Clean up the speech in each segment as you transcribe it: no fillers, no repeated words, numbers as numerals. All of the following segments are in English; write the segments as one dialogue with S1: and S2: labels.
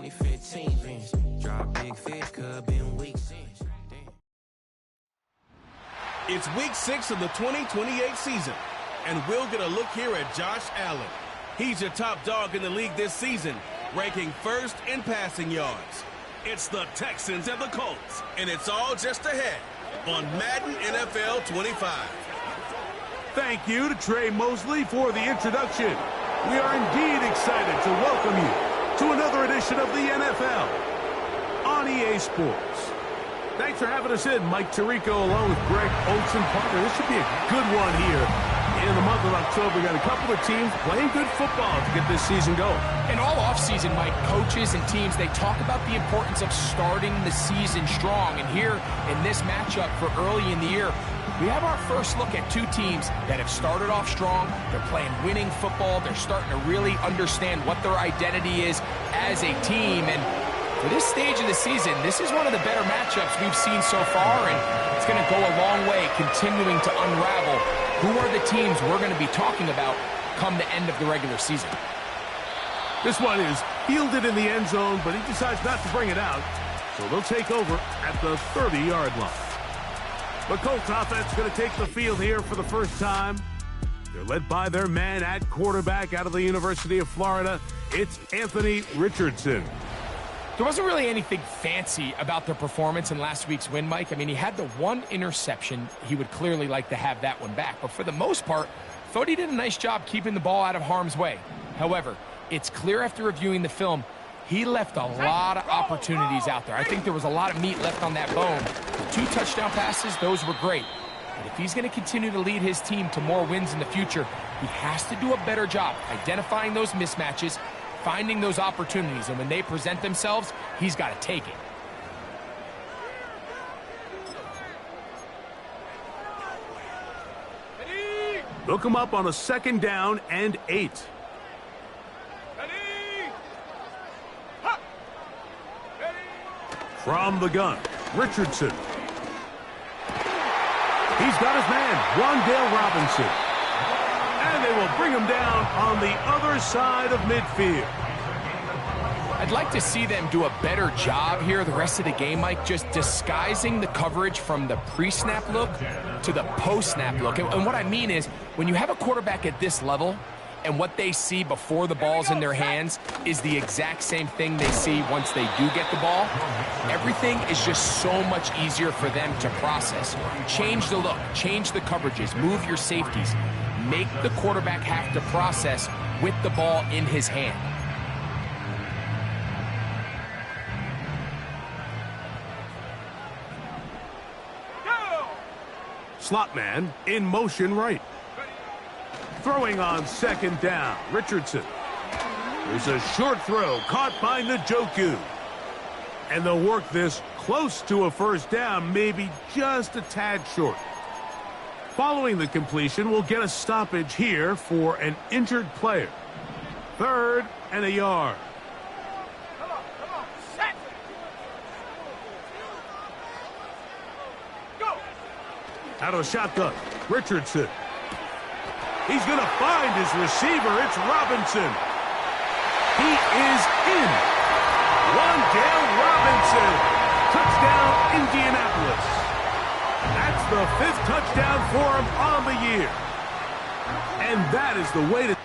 S1: 2015 Vince. Drop big fish, cub been weak since.
S2: It's week 6 of the 2028 season, and we'll get a look here at Josh Allen. He's your top dog in the league this season, ranking first in passing yards. It's the Texans and the Colts, and it's all just ahead on Madden NFL 25.
S3: Thank you to Trey Mosley for the introduction. We are indeed excited to welcome you to another edition of the NFL on EA Sports. Thanks for having us in, Mike Tirico, along with Greg Olsen. Partner, this should be a good one here in the month of October. We got a couple of teams playing good football to get this season going.
S4: And all offseason, Mike, coaches and teams, they talk about the importance of starting the season strong. And here in this matchup for early in the year, we have our first look at two teams that have started off strong. They're playing winning football. They're starting to really understand what their identity is as a team. And for this stage of the season, this is one of the better matchups we've seen so far, and it's going to go a long way continuing to unravel who are the teams we're going to be talking about come the end of the regular season.
S3: This one is fielded in the end zone, but he decides not to bring it out, so they'll take over at the 30-yard line. The Colts offense is going to take the field here for the first time. They're led by their man at quarterback out of the University of Florida. It's Anthony Richardson.
S4: There wasn't really anything fancy about their performance in last week's win, Mike. I mean, he had the one interception. He would clearly like to have that one back. But for the most part, thought he did a nice job keeping the ball out of harm's way. However, it's clear after reviewing the film, he left a lot of opportunities out there. I think there was a lot of meat left on that bone. The 2 touchdown passes, those were great. But if he's going to continue to lead his team to more wins in the future, he has to do a better job identifying those mismatches, finding those opportunities, and when they present themselves, he's got to take it.
S3: They'll come up on a 2nd down and 8. From the gun, Richardson. He's got his man, Wan'Dale Robinson. And they will bring him down on the other side of midfield.
S4: I'd like to see them do a better job here the rest of the game, Mike, just disguising the coverage from the pre-snap look to the post-snap look. And what I mean is, when you have a quarterback at this level, and what they see before the ball's in their hands is the exact same thing they see once they do get the ball, everything is just so much easier for them to process. Change the look, change the coverages, move your safeties. Make the quarterback have to process with the ball in his hand.
S3: Slot man in motion right. Throwing on 2nd down, Richardson. There's a short throw caught by Njoku. And they'll work this close to a 1st down, maybe just a tad short. Following the completion, we'll get a stoppage here for an injured player. 3rd and a yard.
S5: Come on, set. Go.
S3: Out of the shotgun, Richardson. He's going to find his receiver. It's Robinson. He is in. Wan'Dale Robinson. Touchdown, Indianapolis. That's the 5th touchdown for him on the year. And that is the way to...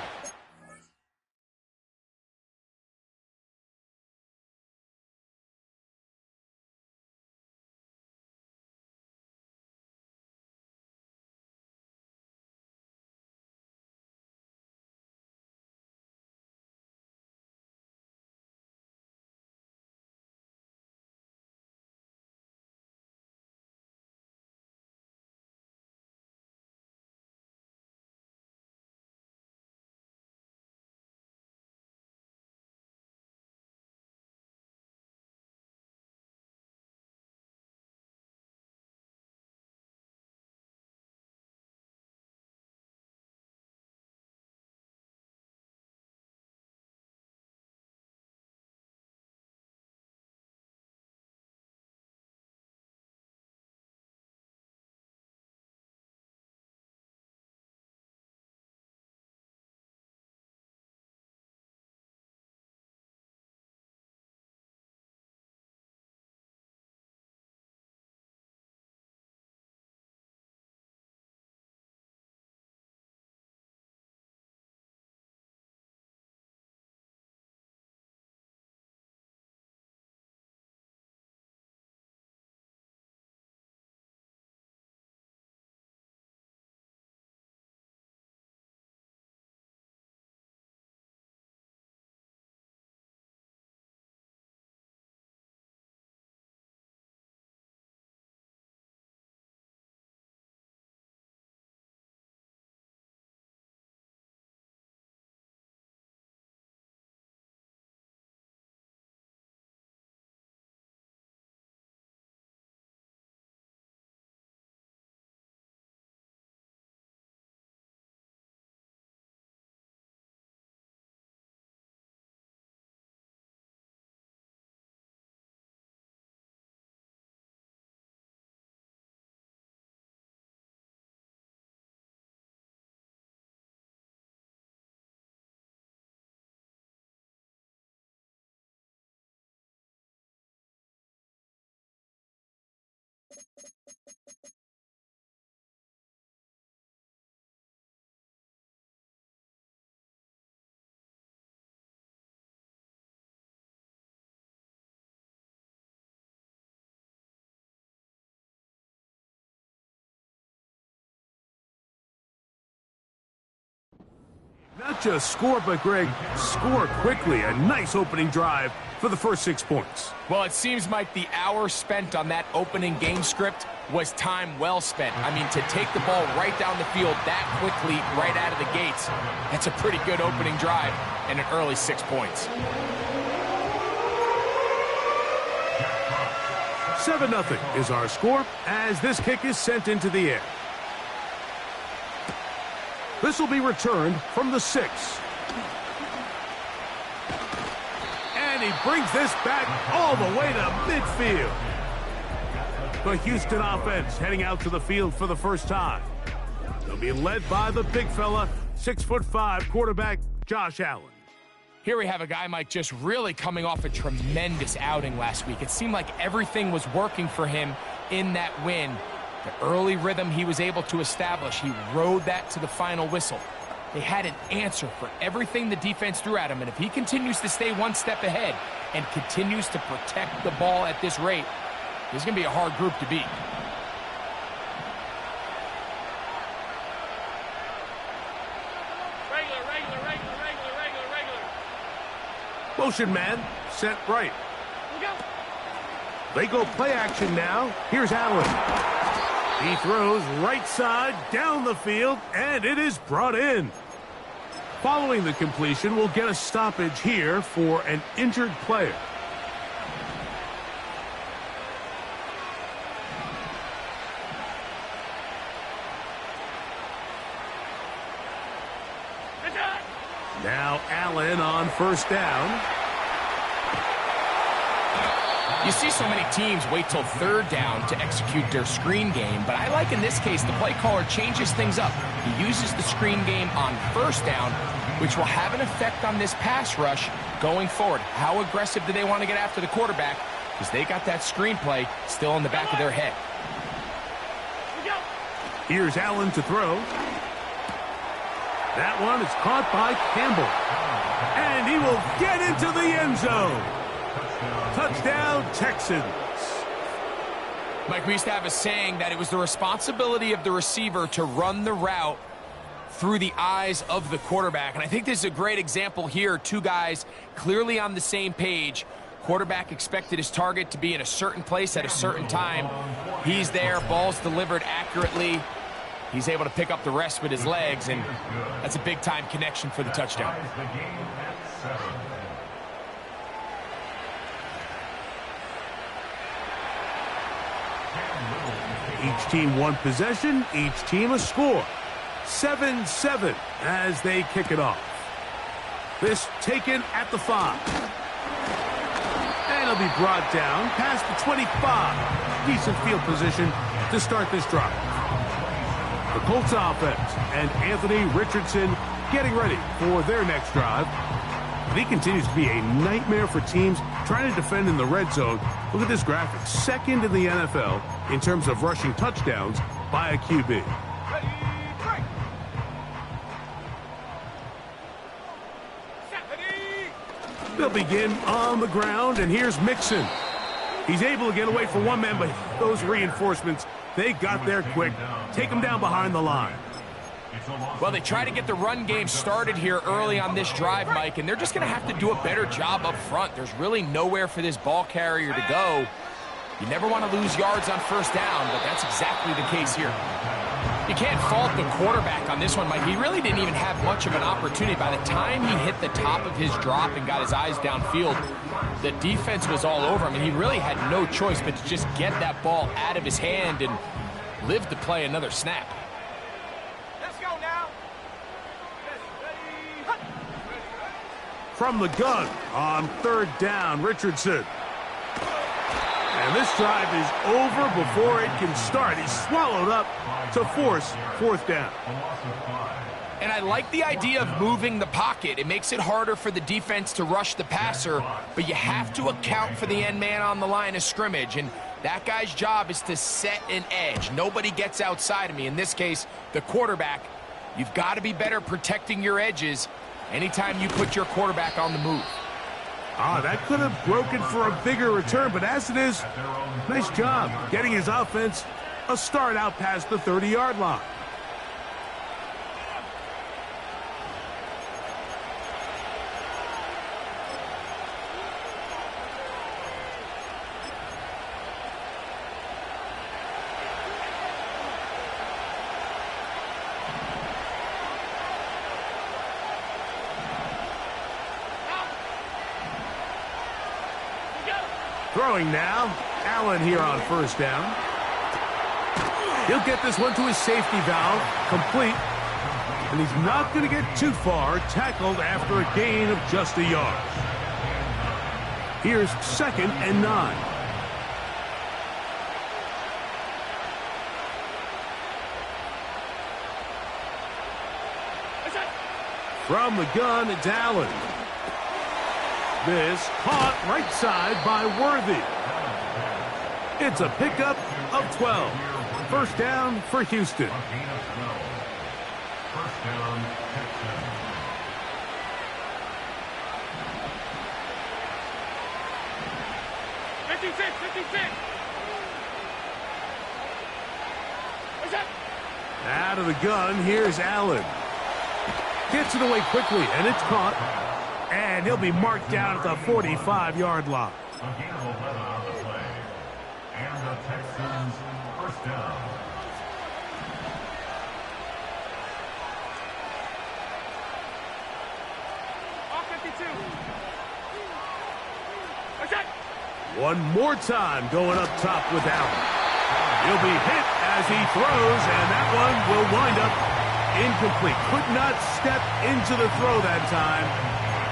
S3: Not just score, but Greg, score quickly. A nice opening drive for the first 6 points.
S4: Well, it seems like the hour spent on that opening game script was time well spent. I mean, to take the ball right down the field that quickly, right out of the gates, that's a pretty good opening drive and an early 6 points.
S3: 7-0 is our score as this kick is sent into the air. This will be returned from the 6. And he brings this back all the way to midfield. The Houston offense heading out to the field for the first time. They'll be led by the big fella, 6'5" quarterback Josh Allen.
S4: Here we have a guy, Mike, just really coming off a tremendous outing last week. It seemed like everything was working for him in that win. The early rhythm he was able to establish, he rode that to the final whistle. They had an answer for everything the defense threw at him, and if he continues to stay one step ahead and continues to protect the ball at this rate, this is going to be a hard group to beat.
S3: Motion man, set right. They go play action now. Here's Allen. He throws right side down the field, and it is brought in. Following the completion, we'll get a stoppage here for an injured player. Now Allen on first down.
S4: You see so many teams wait till third down to execute their screen game, but I like in this case the play caller changes things up. He uses the screen game on first down, which will have an effect on this pass rush going forward. How aggressive do they want to get after the quarterback? Because they got that screen play still in the back of their head.
S3: Here's Allen to throw. That one is caught by Campbell. And he will get into the end zone. Touchdown, Texans.
S4: Mike, we used to have a saying that it was the responsibility of the receiver to run the route through the eyes of the quarterback. And I think this is a great example here. Two guys clearly on the same page. Quarterback expected his target to be in a certain place at a certain time. He's there, ball's delivered accurately. He's able to pick up the rest with his legs, and that's a big-time connection for the touchdown.
S3: Each team one possession, each team a score. 7-7 as they kick it off. This taken at the 5. And it'll be brought down past the 25. Decent field position to start this drive. The Colts offense and Anthony Richardson getting ready for their next drive. He continues to be a nightmare for teams trying to defend in the red zone. Look at this graphic. Second in the NFL in terms of rushing touchdowns by a QB. They'll begin on the ground, and here's Mixon. He's able to get away from one man, but those reinforcements, they got there quick. Take him down behind the line.
S4: Well, they try to get the run game started here early on this drive, Mike, and they're just going to have to do a better job up front. There's really nowhere for this ball carrier to go. You never want to lose yards on first down, but that's exactly the case here. You can't fault the quarterback on this one, Mike. He really didn't even have much of an opportunity. By the time he hit the top of his drop and got his eyes downfield, the defense was all over him, and he really had no choice but to just get that ball out of his hand and live to play another snap.
S5: Let's go now.
S3: From the gun on third down, Richardson. And this drive is over before it can start. He's swallowed up to force fourth down.
S4: And I like the idea of moving the pocket. It makes it harder for the defense to rush the passer, but you have to account for the end man on the line of scrimmage. And that guy's job is to set an edge. Nobody gets outside of me. In this case, the quarterback. You've got to be better protecting your edges anytime you put your quarterback on the move.
S3: That could have broken for a bigger return, but as it is, nice job getting his offense a start out past the 30-yard line. Throwing now. Allen here on first down. He'll get this one to his safety valve. Complete. And he's not going to get too far. Tackled after a gain of just a yard. Here's 2nd and 9. From the gun, it's Allen. This caught right side by Worthy. It's a pickup of 12. First down for Houston.
S6: First down, Texans.
S3: Out of the gun, here's Allen. Gets it away quickly, and it's caught. And he'll be marked down at the 45-yard line.
S6: Again, on the play. And the Texans, first down.
S3: One more time going up top with Allen. He'll be hit as he throws, and that one will wind up incomplete. Could not step into the throw that time.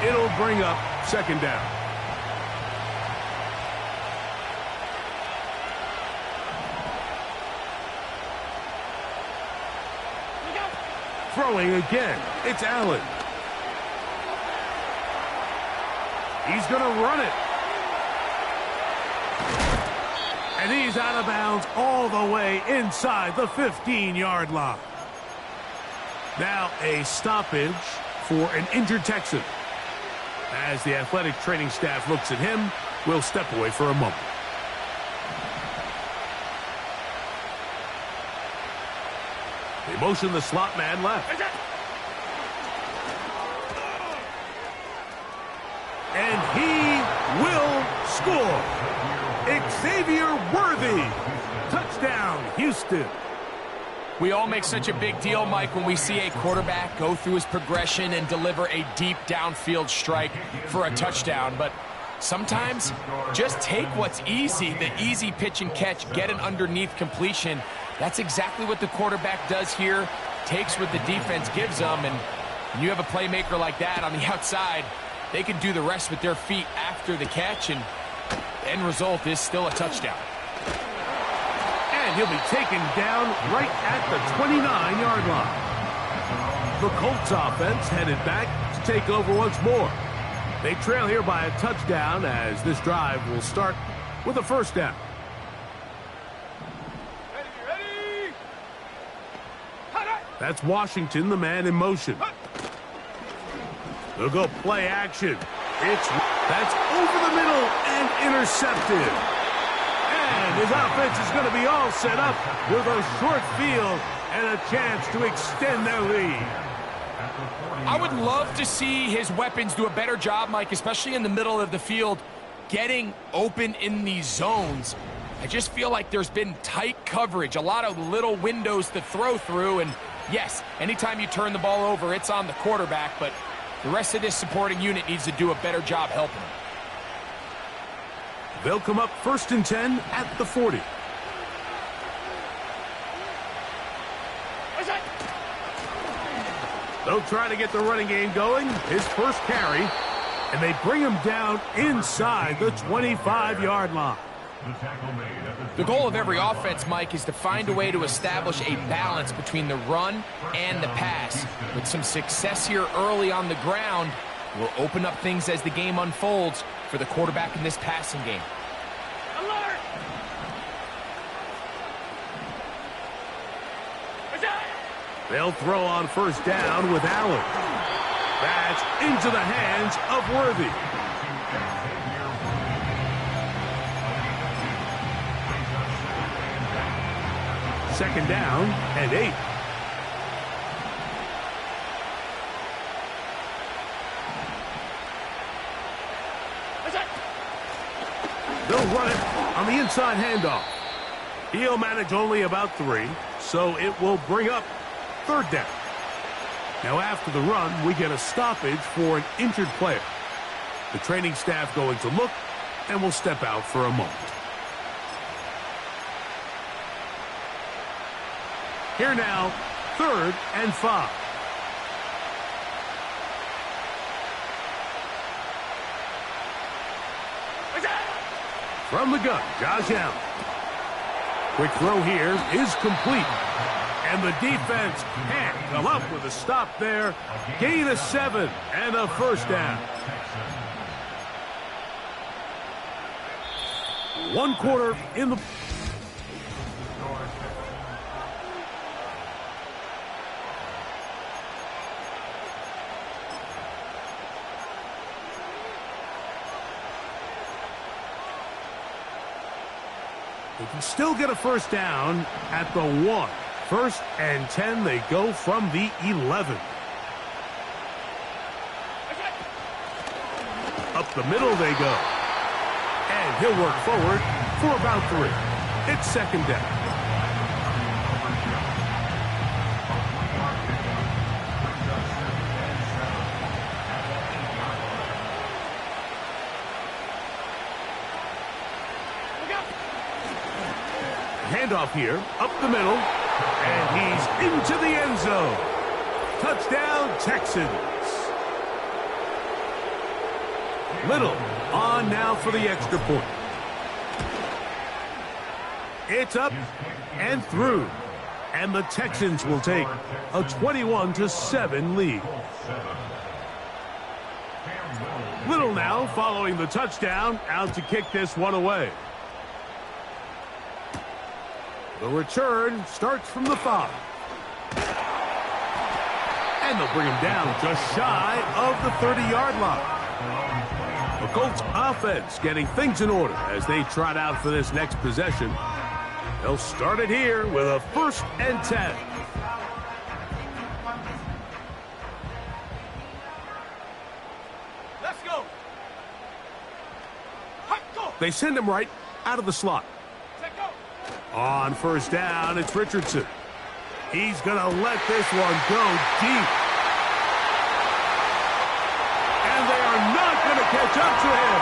S3: It'll bring up 2nd down. Throwing again, it's Allen. He's going to run it. And he's out of bounds all the way inside the 15-yard line. Now a stoppage for an injured Texan. As the athletic training staff looks at him, we'll step away for a moment. They motion the slot man left. And he will score. Xavier Worthy. Touchdown, Houston.
S4: We all make such a big deal, Mike, when we see a quarterback go through his progression and deliver a deep downfield strike for a touchdown. But sometimes just take what's easy, the easy pitch and catch, get an underneath completion. That's exactly what the quarterback does here, takes what the defense gives them, and when you have a playmaker like that on the outside, they can do the rest with their feet after the catch, and the end result is still a touchdown.
S3: And he'll be taken down right at the 29-yard line. The Colts offense headed back to take over once more. They trail here by a touchdown as this drive will start with a first down. That's Washington, the man in motion. They'll go play action. That's over the middle and intercepted. And his offense is going to be all set up with a short field and a chance to extend their lead.
S4: I would love to see his weapons do a better job, Mike, especially in the middle of the field, getting open in these zones. I just feel like there's been tight coverage, a lot of little windows to throw through, and yes, anytime you turn the ball over, it's on the quarterback, but the rest of this supporting unit needs to do a better job helping him.
S3: They'll come up 1st and 10 at the 40. They'll try to get the running game going. His first carry, and they bring him down inside the 25-yard line.
S4: The goal of every offense, Mike, is to find a way to establish a balance between the run and the pass. With some success here early on the ground, will open up things as the game unfolds for the quarterback in this passing game.
S5: Alert!
S3: They'll throw on first down with Allen. That's into the hands of Worthy. Second down and 8. They'll run it on the inside handoff. He'll manage only about 3, so it will bring up 3rd down. Now after the run, we get a stoppage for an injured player. The training staff going to look and will step out for a moment. Here now, 3rd and 5. From the gun, Josh Allen. Quick throw here is complete. And the defense can't come up with a stop there. Gain of 7 and a first down. 1 quarter in the... They can still get a first down at the 1. 1st and 10, they go from the 11. Up the middle they go. And he'll work forward for about 3. It's 2nd down. Handoff here, up the middle, and he's into the end zone. Touchdown, Texans. Little on now for the extra point. It's up and through, and the Texans will take a 21-7 lead. Little now following the touchdown, out to kick this one away. The return starts from the 5. And they'll bring him down just shy of the 30-yard line. The Colts offense getting things in order as they trot out for this next possession. They'll start it here with a 1st and 10.
S5: Let's go.
S3: They send him right out of the slot. On 1st down, it's Richardson. He's going to let this one go deep. And they are not going to catch up to him.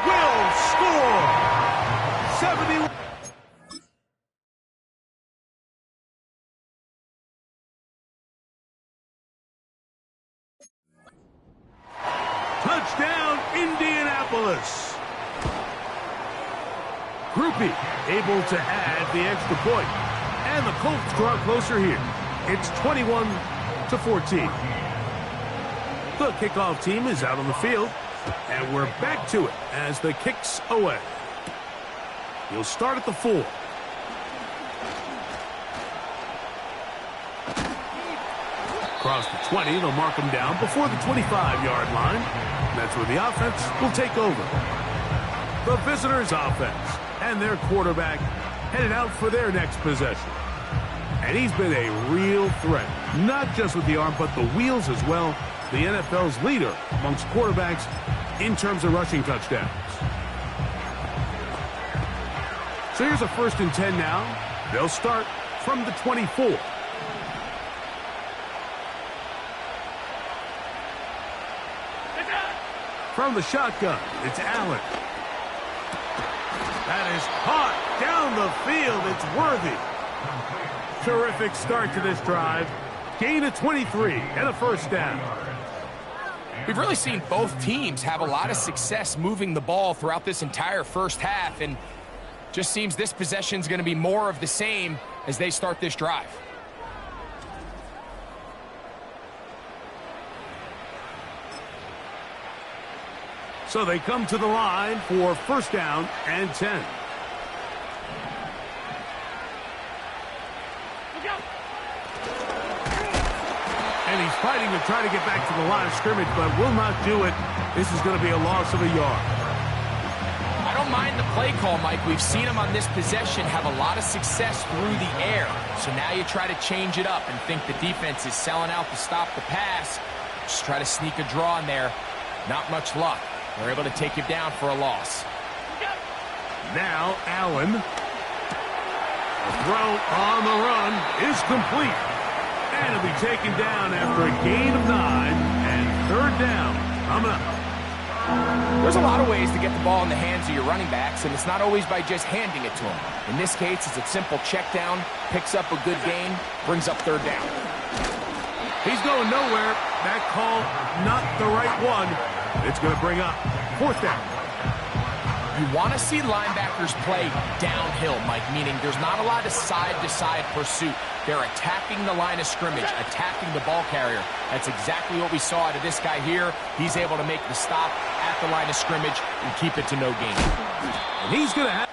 S3: Will score. 71. Touchdown, Indianapolis. Groupie able to add the extra point. And the Colts draw closer here. It's 21-14. The kickoff team is out on the field. And we're back to it as the kick's away. He'll start at the 4. Across the 20, they'll mark him down before the 25-yard line. That's where the offense will take over. The visitors' offense and their quarterback headed out for their next possession. And he's been a real threat, not just with the arm, but the wheels as well. The NFL's leader amongst quarterbacks in terms of rushing touchdowns. So here's a 1st and 10 now. They'll start from the 24. From the shotgun, it's Allen. That is caught down the field. It's worthy. Terrific start to this drive. Gain of 23 and a 1st down.
S4: We've really seen both teams have a lot of success moving the ball throughout this entire first half, and just seems this possession is going to be more of the same as they start this drive.
S3: So they come to the line for 1st down and 10. And he's fighting to try to get back to the line of scrimmage, but will not do it. This is going to be a loss of a yard.
S4: I don't mind the play call, Mike. We've seen him on this possession have a lot of success through the air. So now you try to change it up and think the defense is selling out to stop the pass. Just try to sneak a draw in there. Not much luck. They're able to take him down for a loss.
S3: Now Allen. Throw on the run is complete. And it'll be taken down after a gain of 9 and third down coming up.
S4: There's a lot of ways to get the ball in the hands of your running backs, and it's not always by just handing it to them. In this case, it's a simple check down, picks up a good gain, brings up third down.
S3: He's going nowhere. That call, not the right one. It's going to bring up fourth down.
S4: You want to see linebackers play downhill, Mike, meaning there's not a lot of side-to-side pursuit. They're attacking the line of scrimmage, attacking the ball carrier. That's exactly what we saw out of this guy here. He's able to make the stop at the line of scrimmage and keep it to no gain.
S3: And he's going to have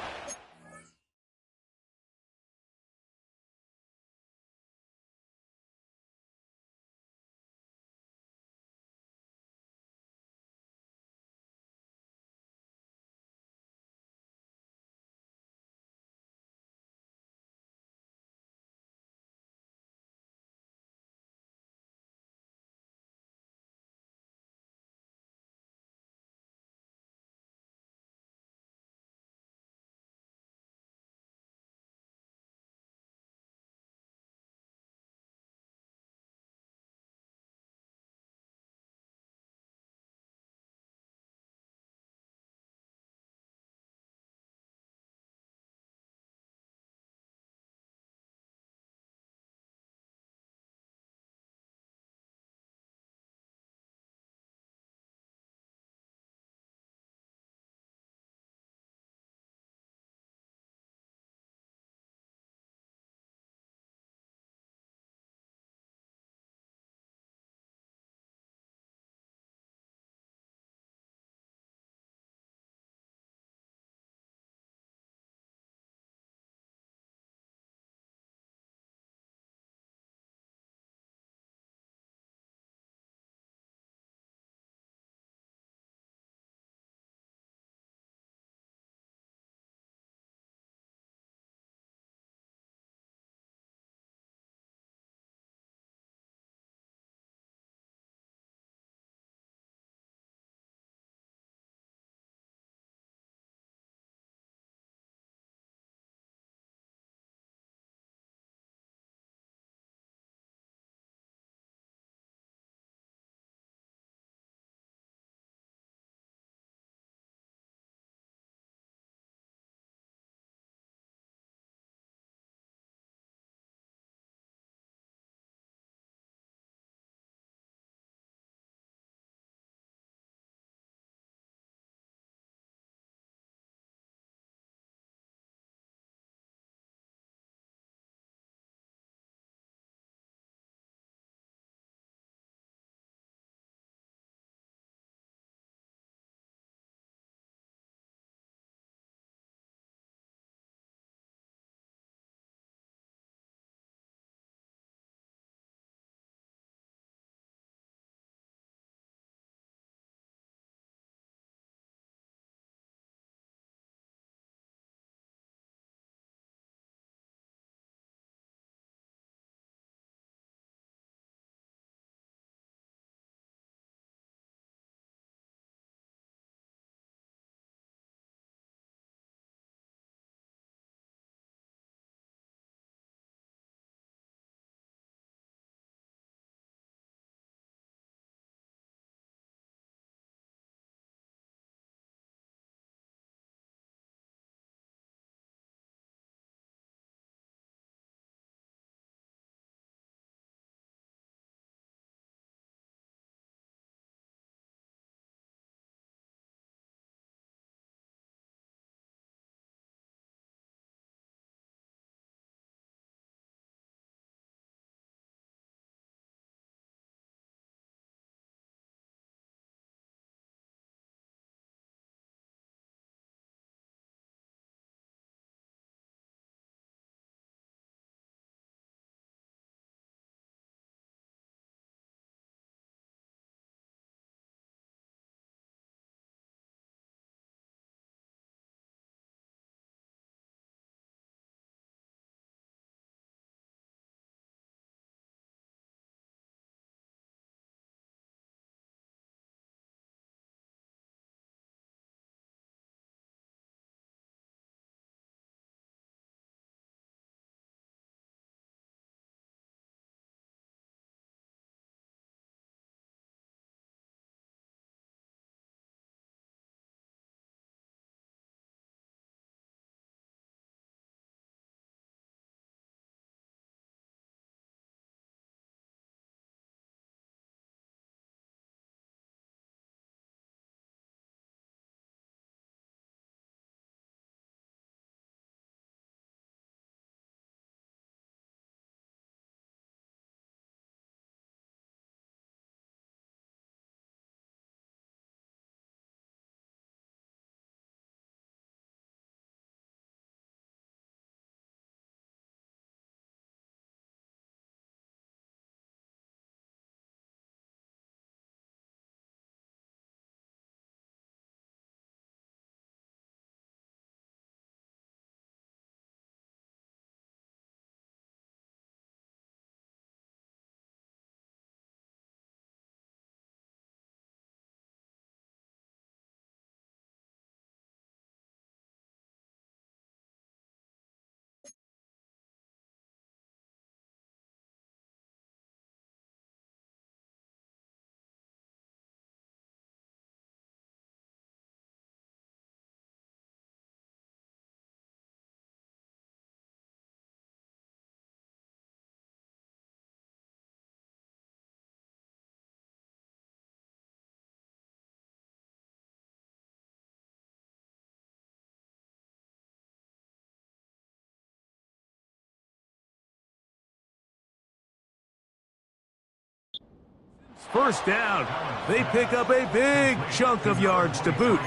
S3: First down. They pick up a big chunk of yards to boot.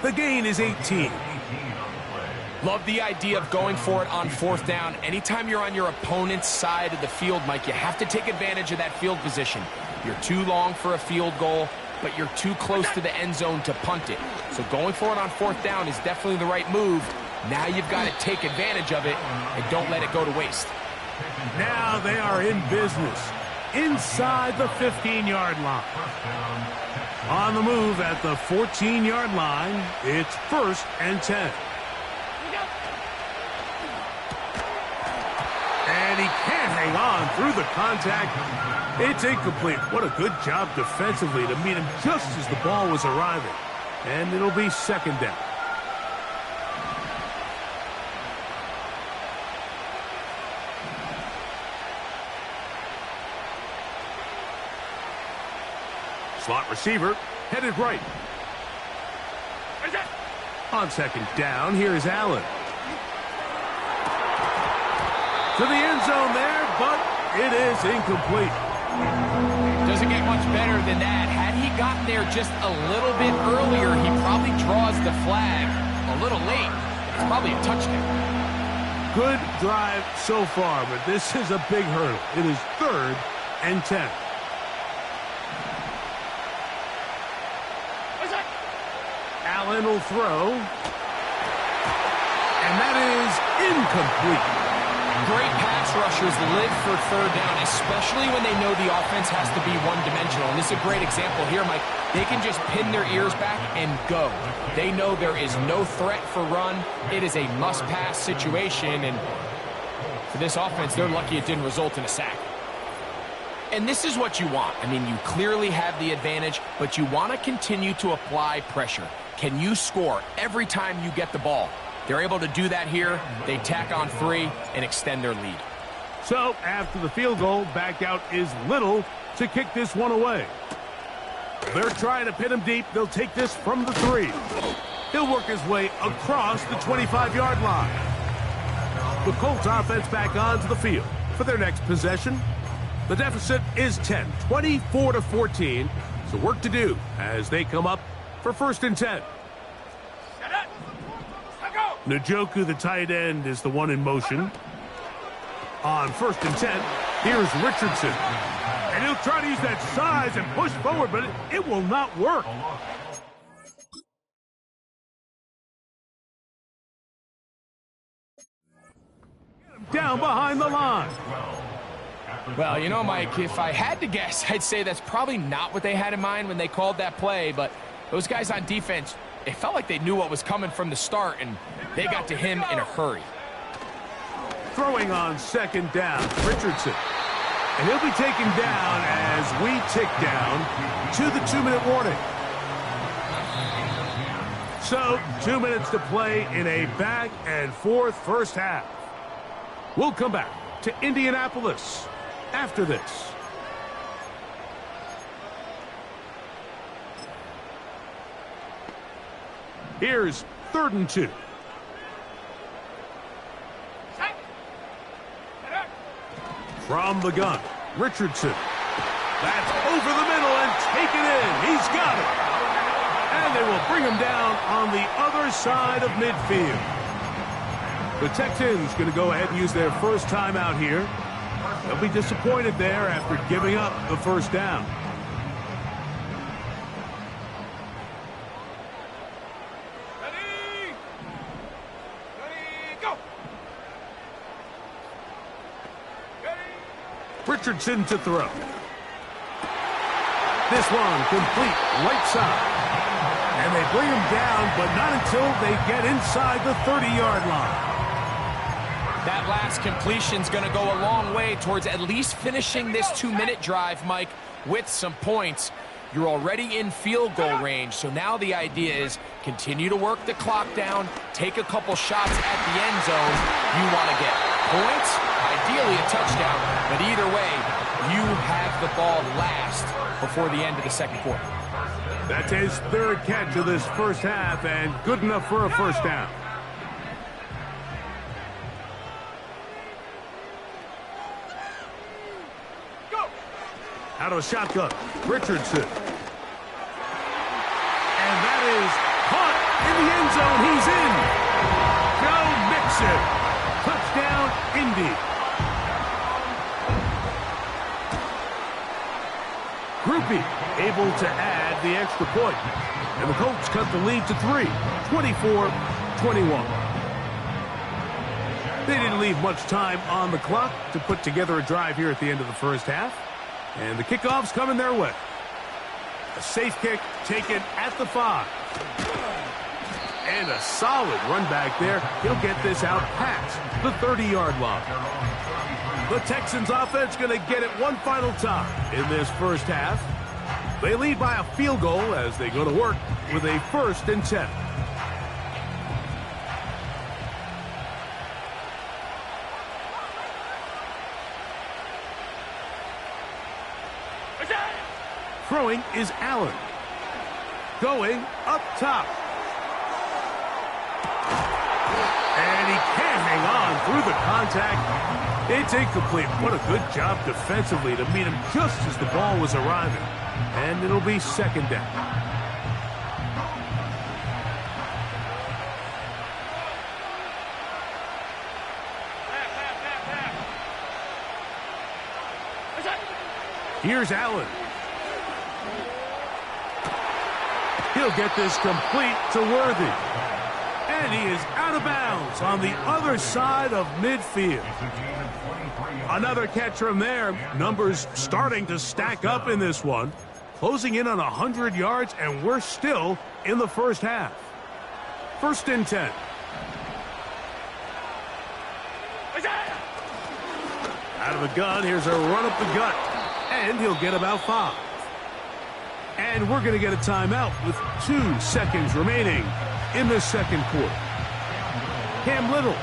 S3: The gain is 18.
S4: Love the idea of going for it on fourth down. Anytime you're on your opponent's side of the field, Mike, you have to take advantage of that field position. You're too long for a field goal, but you're too close to the end zone to punt it. So going for it on fourth down is definitely the right move. Now you've got to take advantage of it and don't let it go to waste.
S3: Now they are in business inside the 15-yard line. On the move at the 14-yard line, it's 1st and 10. And he can't hang on through the contact. It's incomplete. What a good job defensively to meet him just as the ball was arriving. And it'll be 2nd down. Slot receiver headed right. On 2nd down, here's Allen. To the end zone there, but it is incomplete.
S4: Doesn't get much better than that. Had he gotten there just a little bit earlier, he probably draws the flag a little late. It's probably a touchdown.
S3: Good drive so far, but this is a big hurdle. It is 3rd and 10. Allen will throw. And that is incomplete.
S4: Great pass rushers live for 3rd down, especially when they know the offense has to be one-dimensional. And this is a great example here, Mike. They can just pin their ears back and go. They know there is no threat for run. It is a must-pass situation, and for this offense, they're lucky it didn't result in a sack. And this is what you want. I mean, you clearly have the advantage, but you want to continue to apply pressure. Can you score every time you get the ball? They're able to do that here. They tack on 3 and extend their lead.
S3: So, after the field goal, back out is Little to kick this one away. They're trying to pin him deep. They'll take this from the 3. He'll work his way across the 25-yard line. The Colts offense back onto the field for their next possession. The deficit is 10, 24-14. So work to do as they come up for 1st and 10. Njoku, the tight end, is the one in motion. On 1st and 10, here's Richardson. And he'll try to use that size and push forward, but it will not work. Down behind the line.
S4: Well, you know, Mike, if I had to guess, I'd say that's probably not what they had in mind when they called that play, but those guys on defense, it felt like they knew what was coming from the start, and they got to him in a hurry.
S3: Throwing on 2nd down, Richardson. And he'll be taken down as we tick down to the 2-minute warning. So, 2 minutes to play in a back-and-forth first half. We'll come back to Indianapolis after this. Here's 3rd and 2. From the gun, Richardson. That's over the middle and taken in. He's got it. And they will bring him down on the other side of midfield. The Texans going to go ahead and use their first timeout here. They'll be disappointed there after giving up the 1st down. Richardson to throw. This one complete right side. And they bring him down, but not until they get inside the 30-yard line.
S4: That last completion's going to go a long way towards at least finishing this 2-minute drive, Mike, with some points. You're already in field goal range, so now the idea is continue to work the clock down, take a couple shots at the end zone. You want to get points, ideally a touchdown, but either way, you have the ball last before the end of the 2nd quarter.
S3: That's his 3rd catch of this first half, and good enough for a 1st down. Out of a shotgun, Richardson. And that is caught in the end zone. He's in. Joe Mixon. Touchdown, Indy. Groupie able to add the extra point. And the Colts cut the lead to 3, 24-21. They didn't leave much time on the clock to put together a drive here at the end of the first half. And the kickoff's coming their way. A safe kick taken at the 5. And a solid run back there. He'll get this out past the 30-yard line. The Texans offense going to get it one final time in this first half. They lead by a field goal as they go to work with a 1st and 10. Throwing is Allen. Going up top. And he can't hang on through the contact. It's incomplete. What a good job defensively to meet him just as the ball was arriving. And it'll be 2nd down. Here's Allen. He'll get this complete to Worthy. And he is out of bounds on the other side of midfield. Another catch from there. Numbers starting to stack up in this one. Closing in on 100 yards, and we're still in the first half. 1st and 10. Out of the gun, here's a run up the gut. And he'll get about 5. And we're going to get a timeout with 2 seconds remaining in the second quarter. Cam Little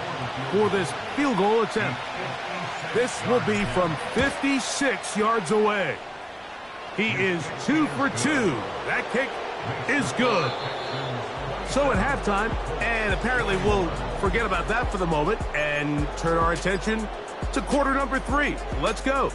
S3: for this field goal attempt. This will be from 56 yards away. He is 2 for 2. That kick is good. So at halftime, and apparently we'll forget about that for the moment and turn our attention to quarter number 3. Let's go.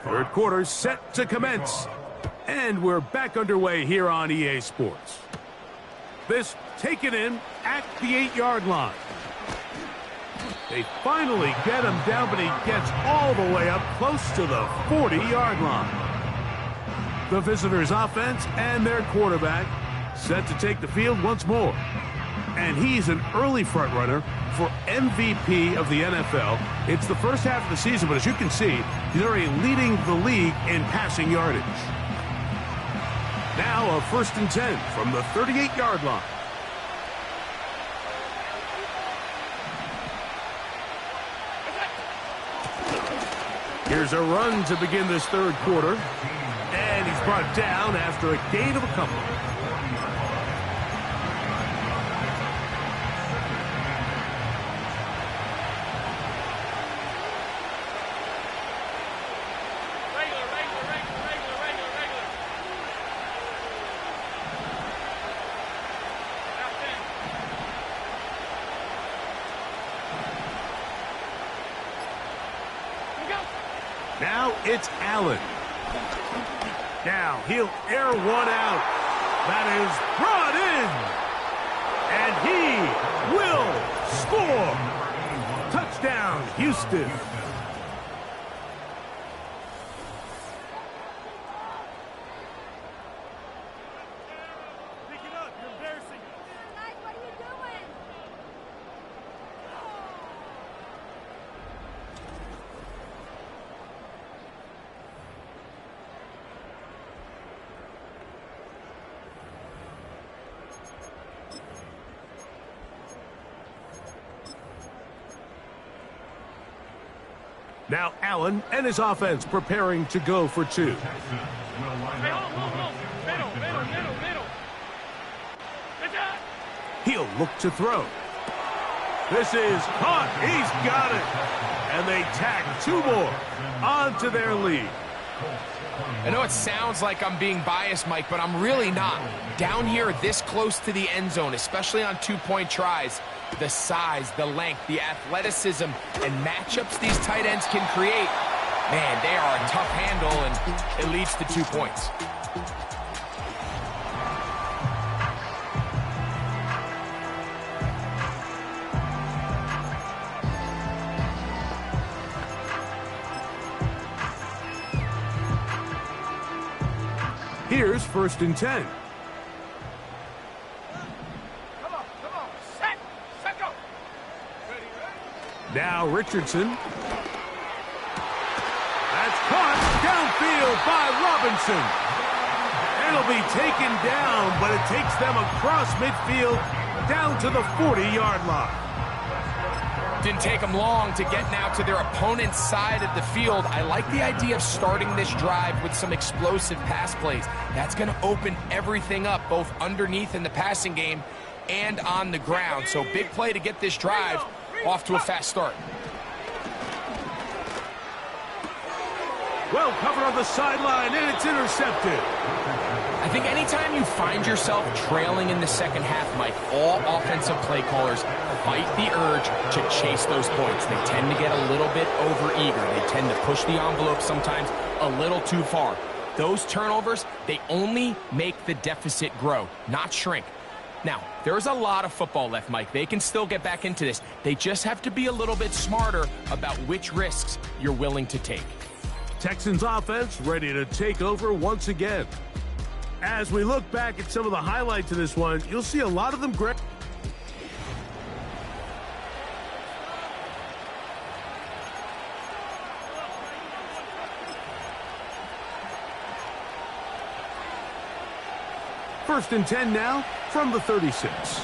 S3: Third quarter set to commence. And we're back underway here on EA Sports. This taken in at the 8-yard line. They finally get him down, but he gets all the way up close to the 40-yard line. The visitors' offense and their quarterback set to take the field once more. And he's an early front runner for MVP of the NFL. It's the first half of the season, but as you can see, he's already leading the league in passing yardage. Now a 1st and 10 from the 38-yard line. Here's a run to begin this third quarter. And he's brought down after a gain of a couple. Now it's Allen. Now he'll air one out. That is brought in. And he will score. Touchdown, Houston.
S7: Pick it up. You're embarrassing us.
S8: Guys, what are you doing?
S3: Now Allen and his offense preparing to go for two.
S7: Hey, hold. Middle. Good job.
S3: He'll look to throw. This is caught. He's got it. And they tack two more onto their lead.
S4: I know it sounds like I'm being biased, Mike, but I'm really not. Down here this close to the end zone, especially on two-point tries, the size, the length, the athleticism, and matchups these tight ends can create, man, they are a tough handle, and it leads to 2 points.
S3: Here's 1st and 10.
S5: Come on. Set, go. Ready.
S3: Now Richardson. That's caught downfield by Robinson. It'll be taken down, but it takes them across midfield down to the 40-yard line.
S4: Didn't take them long to get now to their opponent's side of the field. I like the idea of starting this drive with some explosive pass plays. That's going to open everything up, both underneath in the passing game and on the ground. So big play to get this drive off to a fast start.
S3: Well covered on the sideline, and it's intercepted.
S4: I think anytime you find yourself trailing in the second half, Mike, all offensive play callers fight the urge to chase those points. They tend to get a little bit overeager. They tend to push the envelope sometimes a little too far. Those turnovers, they only make the deficit grow, not shrink. Now, there's a lot of football left, Mike. They can still get back into this. They just have to be a little bit smarter about which risks you're willing to take.
S3: Texans offense ready to take over once again. As we look back at some of the highlights of this one, you'll see a lot of them great. First and 10 now from the 36.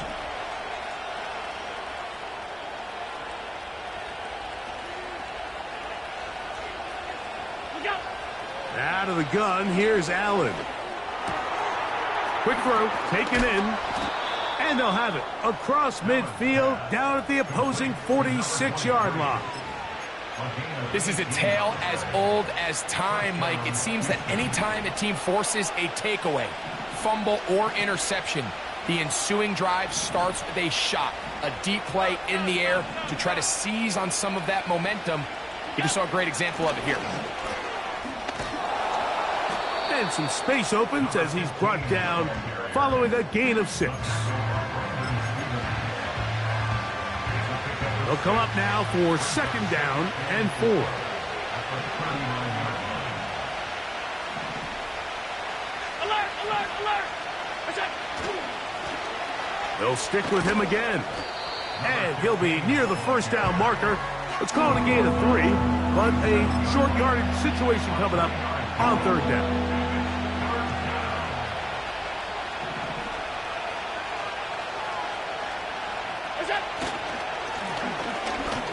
S3: Out of the gun, here's Allen. Quick throw, taken in, and they'll have it across midfield, down at the opposing 46-yard line.
S4: This is a tale as old as time, Mike. It seems that anytime a team forces a takeaway, fumble, or interception, the ensuing drive starts with a shot, a deep play in the air to try to seize on some of that momentum. You just saw a great example of it here.
S3: And some space opens as he's brought down following a gain of 6. They'll come up now for 2nd down and 4.
S7: Alert, alert, alert! That's it!
S3: They'll stick with him again. And he'll be near the 1st down marker. Let's call it a gain of 3, but a short yardage situation coming up on 3rd down.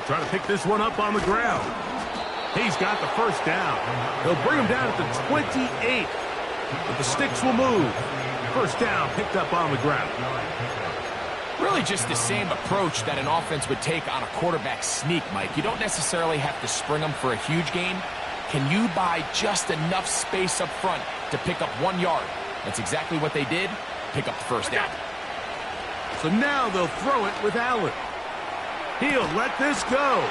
S3: Try to pick this one up on the ground. He's got the 1st down. They'll bring him down at the 28. But the sticks will move. 1st down picked up on the ground.
S4: Really just the same approach that an offense would take on a quarterback sneak, Mike. You don't necessarily have to spring them for a huge gain. Can you buy just enough space up front to pick up 1 yard? That's exactly what they did. Pick up the 1st down.
S3: So now they'll throw it with Allen. He'll let this go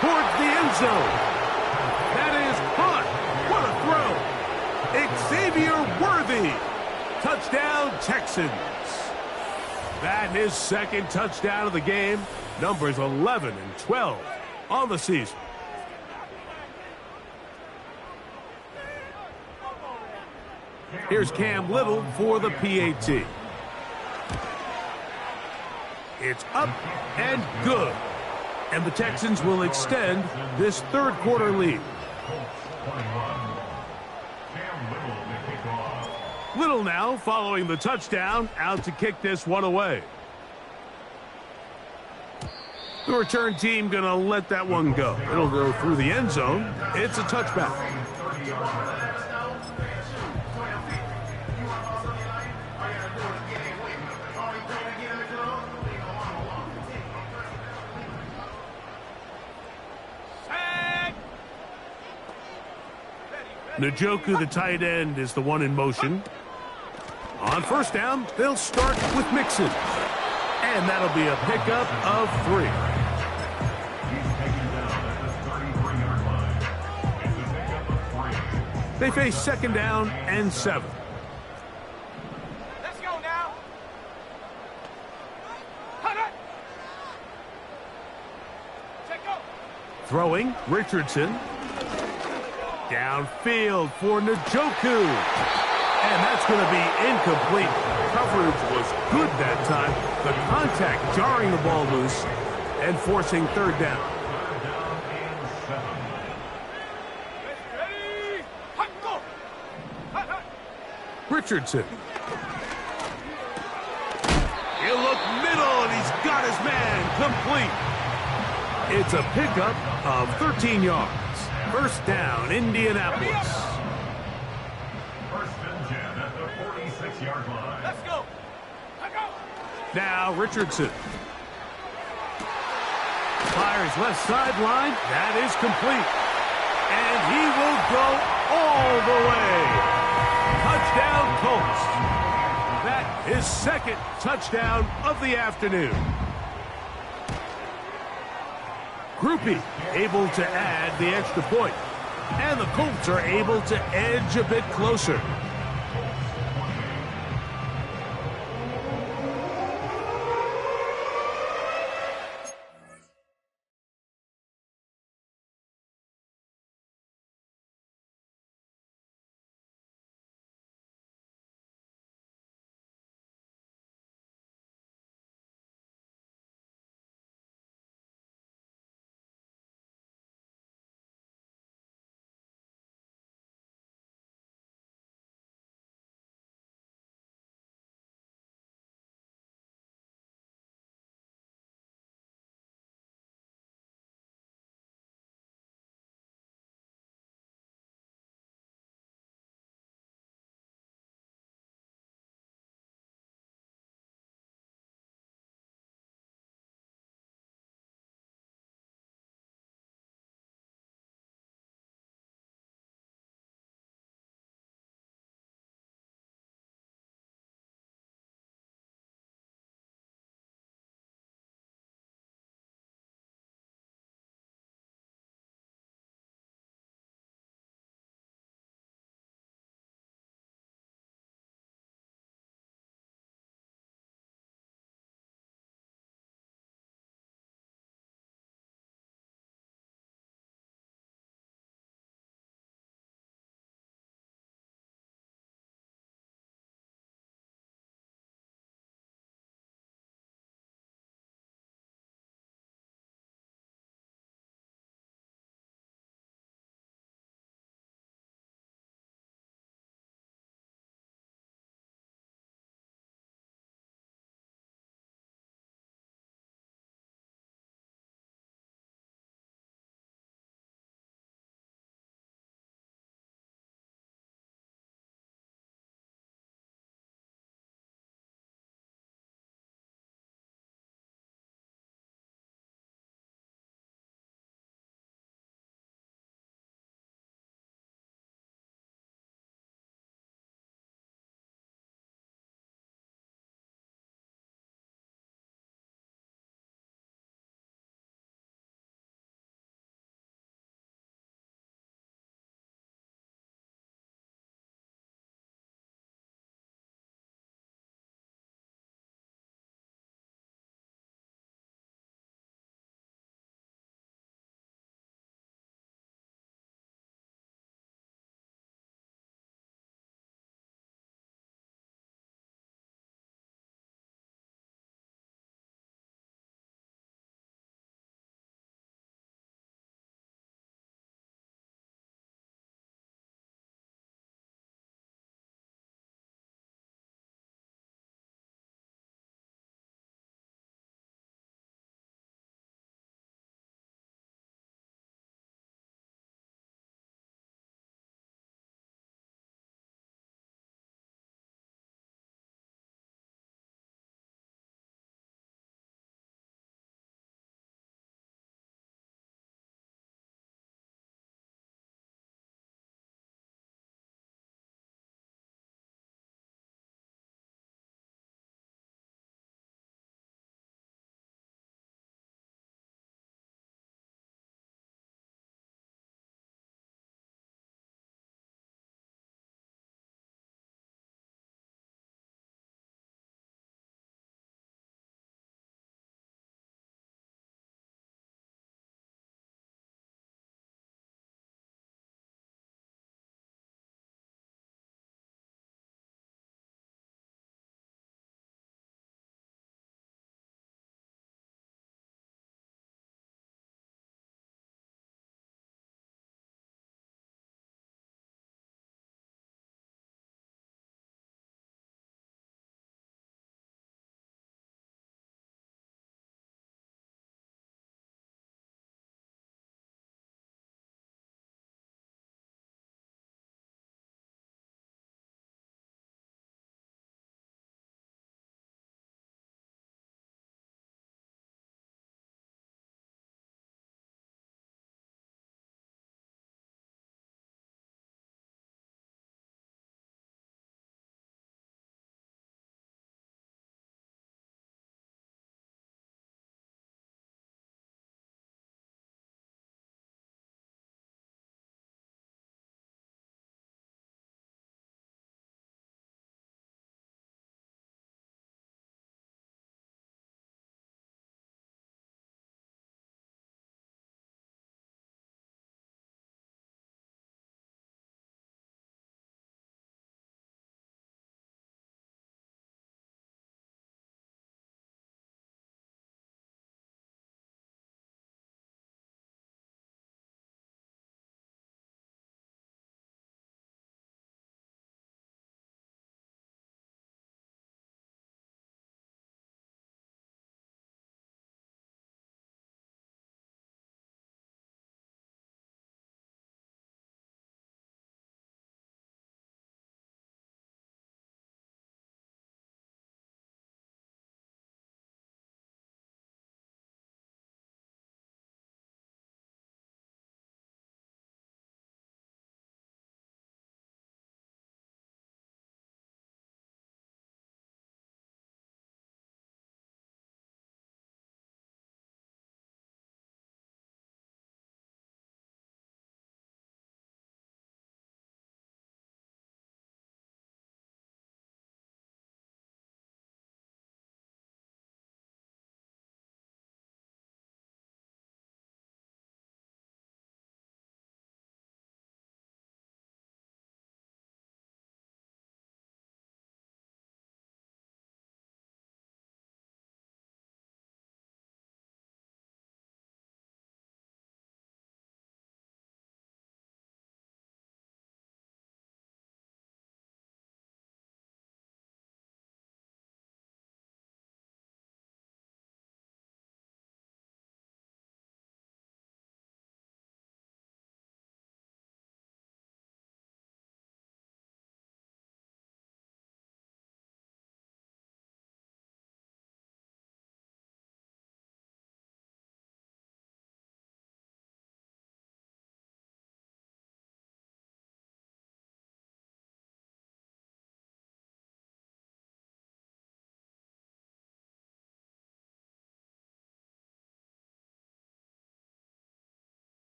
S3: towards the end zone. That is caught. What a throw. Xavier Worthy. Touchdown, Texans. That his 2nd touchdown of the game. Numbers 11 and 12 on the season. Here's Cam Little for the PAT. It's up and good. And the Texans will extend this 3rd quarter lead. Little now following the touchdown, out to kick this one away. The return team going to let that one go. It'll go through the end zone. It's a touchback. Njoku, the tight end, is the one in motion. On 1st down, they'll start with Mixon. And that'll be a pickup of 3. They face 2nd down and 7.
S5: Let's go now. Check go.
S3: Throwing, Richardson. Downfield for Njoku. And that's going to be incomplete. Coverage was good that time. The contact jarring the ball loose and forcing 3rd down.
S5: Ready? Hot go.
S3: Richardson. He'll look middle, and he's got his man complete. It's a pickup of 13 yards. 1st down, Indianapolis.
S6: 1st and 10 at the 46-yard line.
S5: Let's go. Go.
S3: Now Richardson. Fires left sideline. That is complete. And he will go all the way. Touchdown, Colts. That is 2nd touchdown of the afternoon. Groupie able to add the extra point. And the Colts are able to edge a bit closer.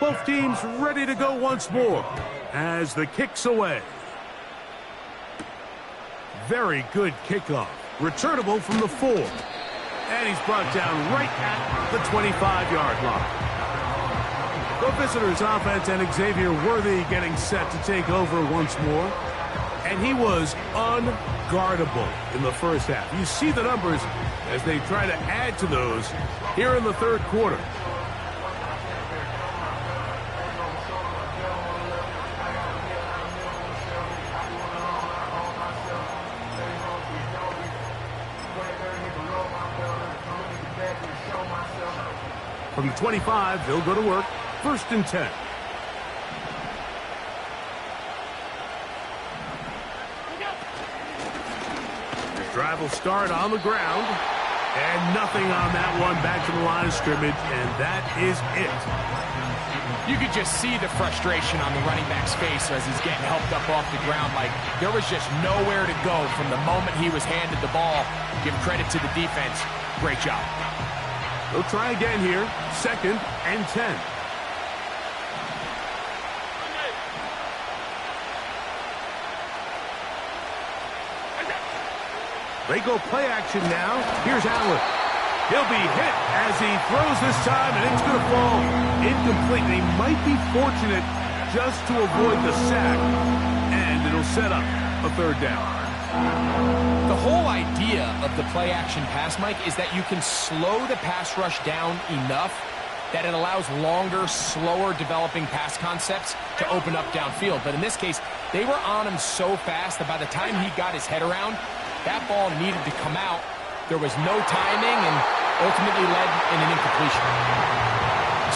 S3: Both teams ready to go once more as the kick's away. Very good kickoff. Returnable from the 4. And he's brought down right at the 25-yard line. The visitors' offense and Xavier Worthy getting set to take over once more. And he was unguardable in the first half. You see the numbers as they try to add to those here in the third quarter. From the 25, they'll go to work. 1st and 10. The drive will start on the ground. And nothing on that one. Back to the line of scrimmage, and that is it.
S4: You could just see the frustration on the running back's face as he's getting helped up off the ground. Like, there was just nowhere to go from the moment he was handed the ball. Give credit to the defense. Great job.
S3: They'll try again here. 2nd and 10. They go play action now. Here's Allen. He'll be hit as he throws this time, and it's going to fall incomplete. They might be fortunate just to avoid the sack, and it'll set up a 3rd down.
S4: The whole idea of the play-action pass, Mike, is that you can slow the pass rush down enough that it allows longer, slower developing pass concepts to open up downfield. But in this case, they were on him so fast that by the time he got his head around, that ball needed to come out. There was no timing and ultimately led in an incompletion.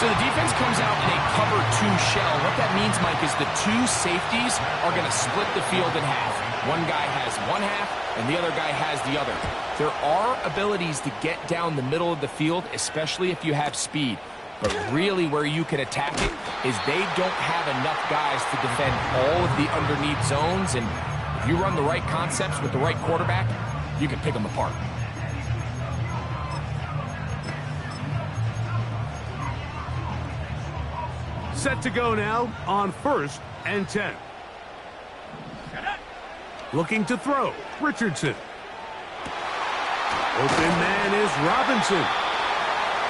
S4: So the defense comes out in a cover 2 shell. What that means, Mike, is the 2 safeties are going to split the field in half. One guy has one half, and the other guy has the other. There are abilities to get down the middle of the field, especially if you have speed. But really where you can attack it is they don't have enough guys to defend all of the underneath zones. And if you run the right concepts with the right quarterback, you can pick them apart.
S3: Set to go now on 1st and 10. Looking to throw. Richardson. Open man is Robinson.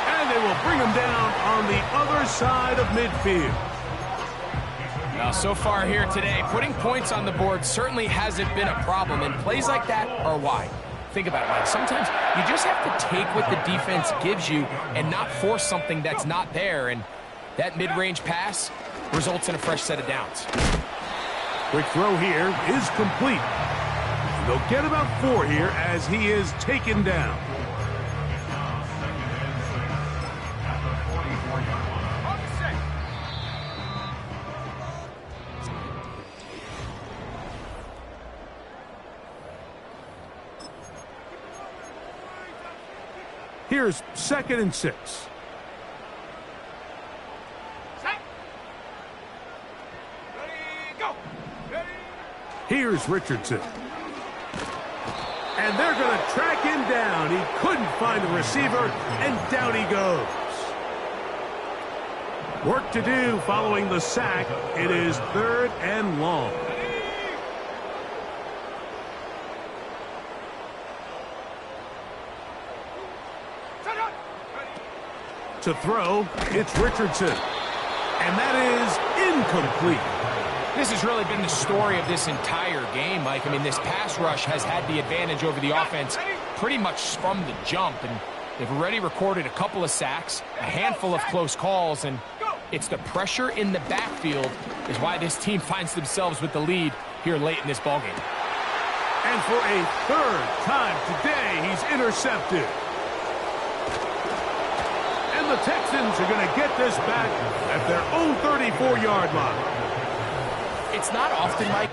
S3: And they will bring him down on the other side of midfield.
S4: Now, so far here today, putting points on the board certainly hasn't been a problem, and plays like that are why. Think about it, Mike. Sometimes you just have to take what the defense gives you and not force something that's not there, and that mid-range pass results in a fresh set of downs.
S3: Quick throw here is complete. They'll get about 4 here as he is taken down. Here's 2nd and 6.
S5: Set. Ready, go. Ready.
S3: Here's Richardson. And they're going to track him down. He couldn't find a receiver, and down he goes. Work to do following the sack. It is 3rd and long. To throw, it's Richardson. And that is incomplete.
S4: This has really been the story of this entire game, Mike. I mean, this pass rush has had the advantage over the offense pretty much from the jump. And they've already recorded a couple of sacks, a handful of close calls, and it's the pressure in the backfield is why this team finds themselves with the lead here late in this ballgame.
S3: And for a 3rd time today, he's intercepted. And the Texans are going to get this back at their own 34-yard line.
S4: It's not often, Mike,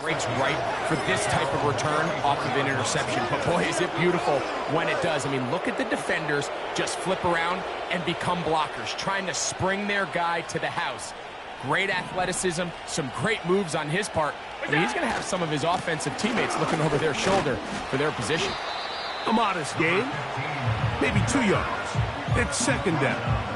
S4: Breaks right for this type of return off of an interception. But boy, is it beautiful when it does. I mean, look at the defenders just flip around and become blockers, trying to spring their guy to the house. Great athleticism, some great moves on his part. I mean, he's going to have some of his offensive teammates looking over their shoulder for their position.
S3: A modest gain, maybe 2 yards. It's second down.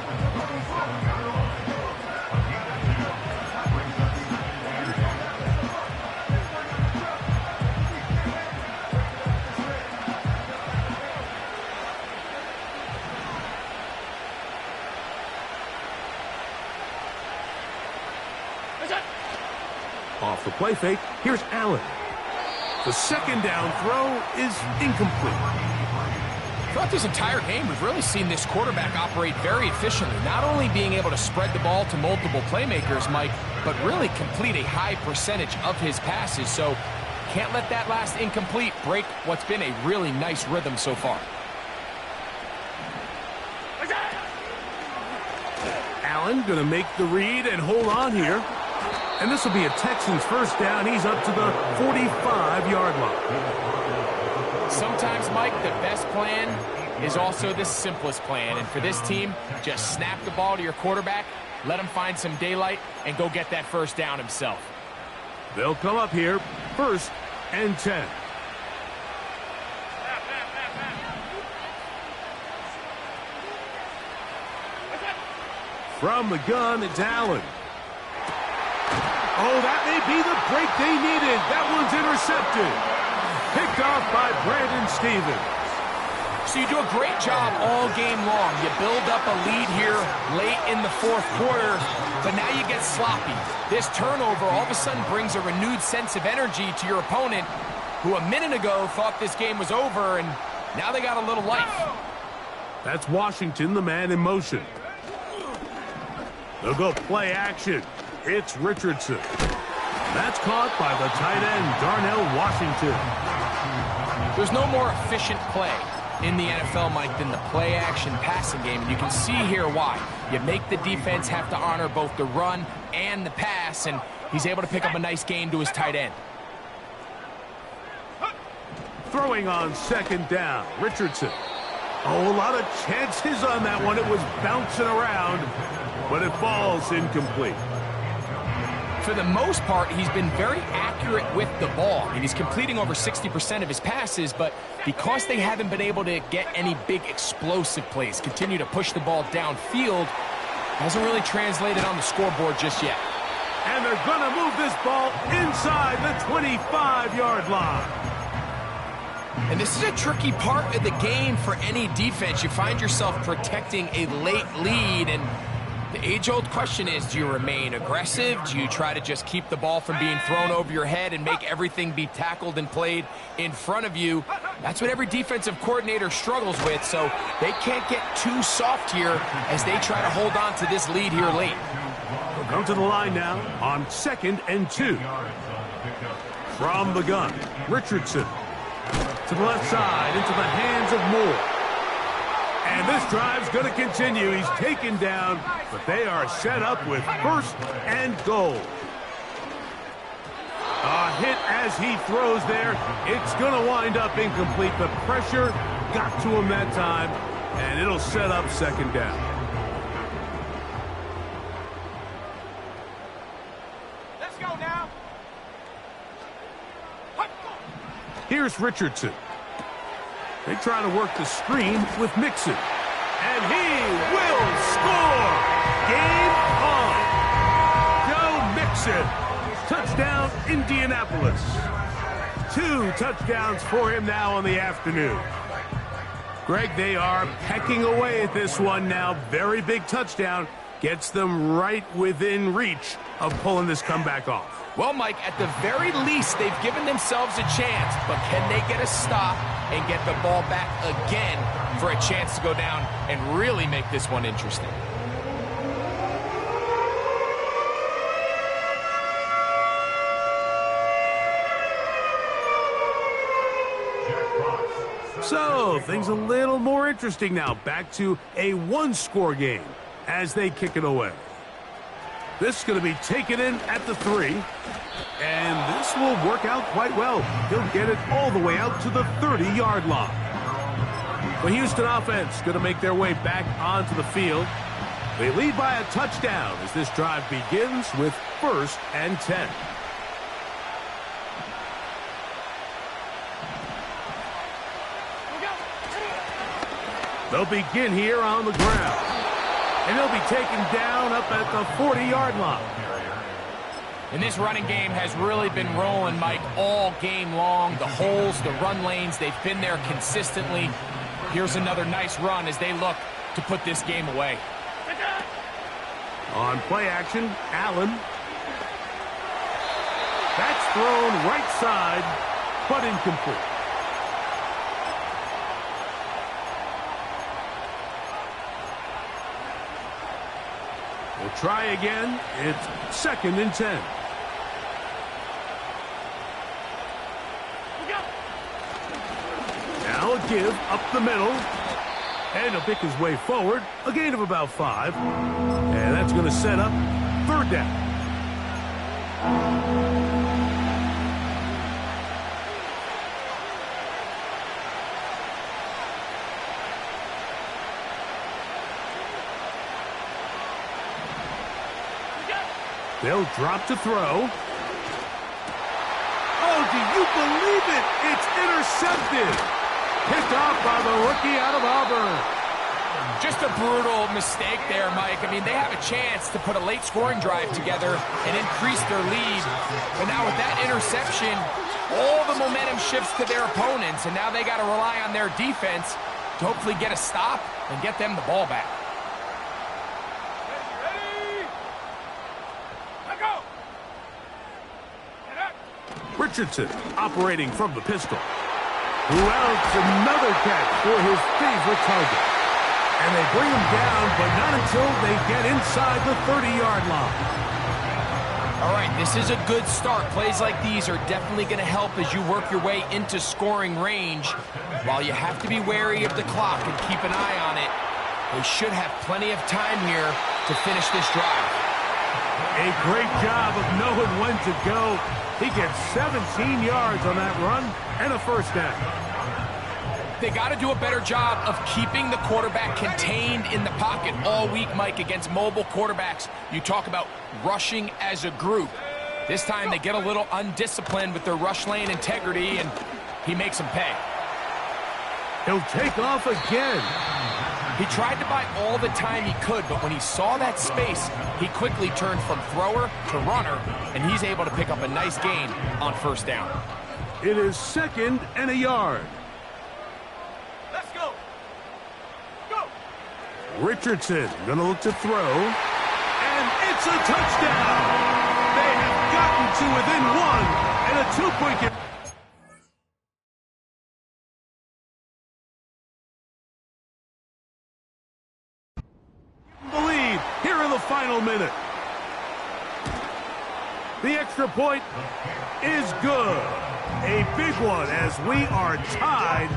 S3: Off the play fake, here's Allen. The second down throw is incomplete.
S4: Throughout this entire game, we've really seen this quarterback operate very efficiently, not only being able to spread the ball to multiple playmakers, Mike, but really complete a high percentage of his passes. So can't let that last incomplete break what's been a really nice rhythm so far.
S3: Allen going to make the read and hold on here. And this will be a Texans first down. He's up to the 45-yard line.
S4: Sometimes, Mike, the best plan is also the simplest plan. And for this team, just snap the ball to your quarterback, let him find some daylight, and go get that first down himself.
S3: They'll come up here, 1st and 10. From the gun, it's Allen. Oh, that may be the break they needed. That one's intercepted. Picked off by Brandon Stevens.
S4: So you do a great job all game long. You build up a lead here late in the 4th quarter, but now you get sloppy. This turnover all of a sudden brings a renewed sense of energy to your opponent, who a minute ago thought this game was over, and now they got a little life.
S3: That's Washington, the man in motion. They'll go play action. It's Richardson. That's caught by the tight end, Darnell Washington.
S4: There's no more efficient play in the NFL, Mike, than the play-action passing game. And you can see here why. You make the defense have to honor both the run and the pass, and he's able to pick up a nice gain to his tight end.
S3: Throwing on second down, Richardson. Oh, a lot of chances on that one. It was bouncing around, but it falls incomplete.
S4: For the most part, he's been very accurate with the ball. I mean, he's completing over 60% of his passes, but because they haven't been able to get any big explosive plays, continue to push the ball downfield, hasn't really translated on the scoreboard just yet.
S3: And they're going to move this ball inside the 25-yard line.
S4: And this is a tricky part of the game for any defense. You find yourself protecting a late lead, and the age-old question is, do you remain aggressive? Do you try to just keep the ball from being thrown over your head and make everything be tackled and played in front of you? That's what every defensive coordinator struggles with, so they can't get too soft here as they try to hold on to this lead here late.
S3: We'll come to the line now on 2nd and 2. From the gun, Richardson. To the left side, into the hands of Moore. And this drive's going to continue. He's taken down, but they are set up with 1st and goal. A hit as he throws there. It's going to wind up incomplete. The pressure got to him that time, and it'll set up 2nd down.
S5: Let's go now.
S3: Here's Richardson. They try to work the screen with Mixon. And he will score! Game on! Joe Mixon. Touchdown, Indianapolis. 2 touchdowns for him now on the afternoon. Greg, they are pecking away at this one now. Very big touchdown. Gets them right within reach of pulling this comeback off.
S4: Well, Mike, at the very least, they've given themselves a chance, but can they get a stop and get the ball back again for a chance to go down and really make this one interesting?
S3: So, things a little more interesting now. Back to a 1-score game as they kick it away. This is going to be taken in at the 3. And this will work out quite well. He'll get it all the way out to the 30-yard line. The Houston offense going to make their way back onto the field. They lead by a touchdown as this drive begins with 1st and 10. They'll begin here on the ground. And they'll be taken down up at the 40-yard line.
S4: And this running game has really been rolling, Mike, all game long. The holes, the run lanes, they've been there consistently. Here's another nice run as they look to put this game away.
S3: On play action, Allen. That's thrown right side, but incomplete. We'll try again. It's 2nd and 10. Now a give up the middle. And he'll pick his way forward. A gain of about 5. And that's going to set up 3rd down. They'll drop to throw. Oh, do you believe it? It's intercepted. Picked off by the rookie out of Auburn.
S4: Just a brutal mistake there, Mike. I mean, they have a chance to put a late scoring drive together and increase their lead. But now with that interception, all the momentum shifts to their opponents, and now they got to rely on their defense to hopefully get a stop and get them the ball back.
S3: Richardson operating from the pistol. Who else? Another catch for his favorite target. And they bring him down, but not until they get inside the 30-yard line.
S4: All right, this is a good start. Plays like these are definitely going to help as you work your way into scoring range. While you have to be wary of the clock and keep an eye on it, they should have plenty of time here to finish this drive.
S3: A great job of knowing when to go. He gets 17 yards on that run and a 1st down.
S4: They got to do a better job of keeping the quarterback contained in the pocket all week, Mike, against mobile quarterbacks. You talk about rushing as a group. This time they get a little undisciplined with their rush lane integrity, and he makes them pay.
S3: He'll take off again.
S4: He tried to buy all the time he could, but when he saw that space, he quickly turned from thrower to runner, and he's able to pick up a nice gain on 1st down.
S3: It is 2nd and a yard.
S5: Let's go. Go.
S3: Richardson going to look to throw, and it's a touchdown. They have gotten to within 1, and a 2-point. The lead here in the final minute. The extra point is good. A big one as we are tied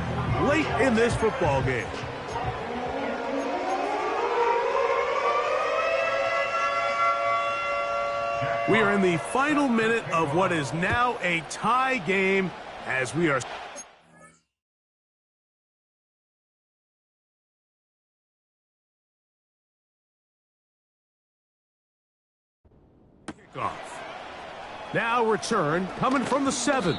S3: late in this football game. We are in the final minute of what is now a tie game as we are... Off. Now return coming from the 7.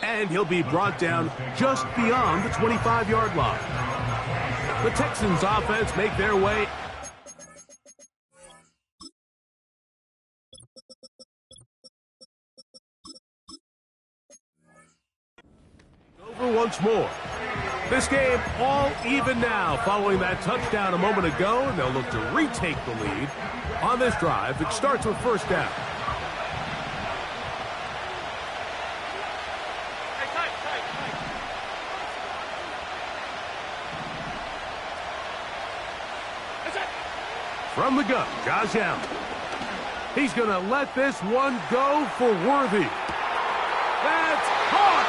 S3: And he'll be brought down just beyond the 25-yard line. The Texans offense make their way. Over once more. This game all even now following that touchdown a moment ago, and they'll look to retake the lead on this drive. It starts with 1st down. From the gun, Josh Allen. He's going to let this one go for Worthy. That's caught!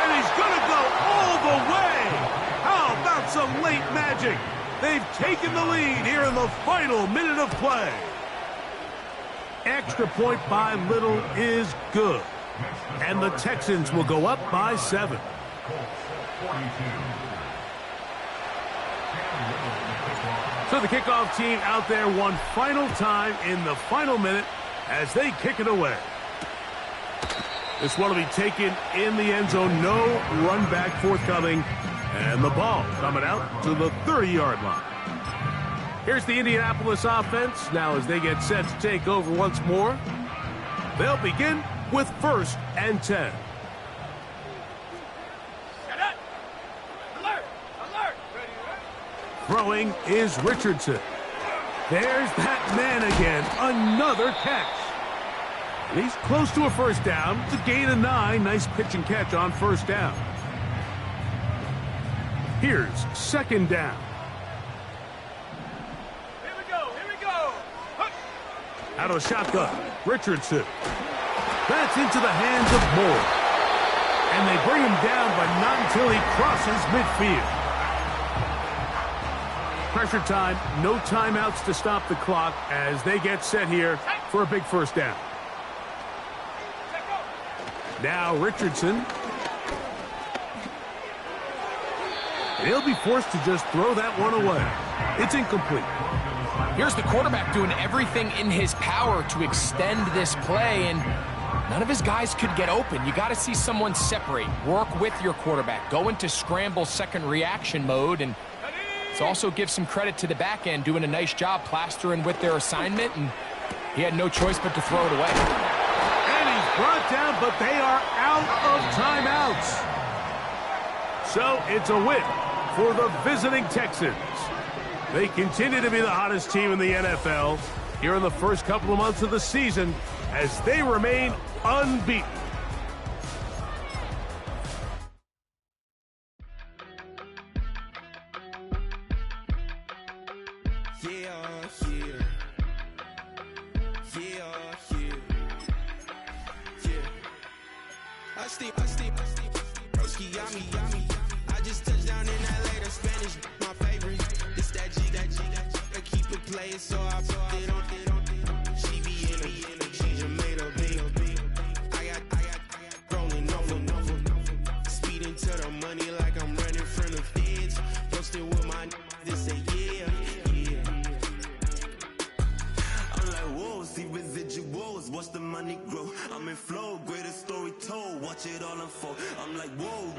S3: And he's going to go all the way! How about some late magic? They've taken the lead here in the final minute of play. extra point by little is good. And the Texans will go up by 7. So the kickoff team out there one final time in the final minute as they kick it away. This one will be taken in the end zone. No run back forthcoming. And the ball coming out to the 30-yard line. Here's the Indianapolis offense. Now as they get set to take over once more, they'll begin with 1st and 10.
S7: Alert! Alert!
S3: Throwing is Richardson. There's that man again. Another catch. And he's close to a first down. It's a gain of 9. Nice pitch and catch on first down. Here's 2nd down.
S7: Here we go! Here we go!
S3: Out of the shotgun, Richardson. That's into the hands of Moore. And they bring him down, but not until he crosses midfield. Pressure time, no timeouts to stop the clock as they get set here for a big first down. Now Richardson. And he'll be forced to just throw that one away. It's incomplete.
S4: Here's the quarterback doing everything in his power to extend this play, and none of his guys could get open. You got to see someone separate, work with your quarterback, go into scramble second reaction mode, and let's also give some credit to the back end doing a nice job plastering with their assignment, and he had no choice but to throw it away.
S3: And he's brought down, but they are out of timeouts. So it's a win for the visiting Texans. They continue to be the hottest team in the NFL here in the first couple of months of the season as they remain unbeaten.
S1: I just touched down in LA, the Spanish, my favorite. This that G, I keep it playing, so I put it on. She be in me, she just made a big. I got rolling over, speeding to the money like I'm running from the feds. Posted with my this say yeah. I'm like, whoa, see residuals, watch the money grow. I'm in flow, greatest story told, watch it all unfold. I'm like, whoa.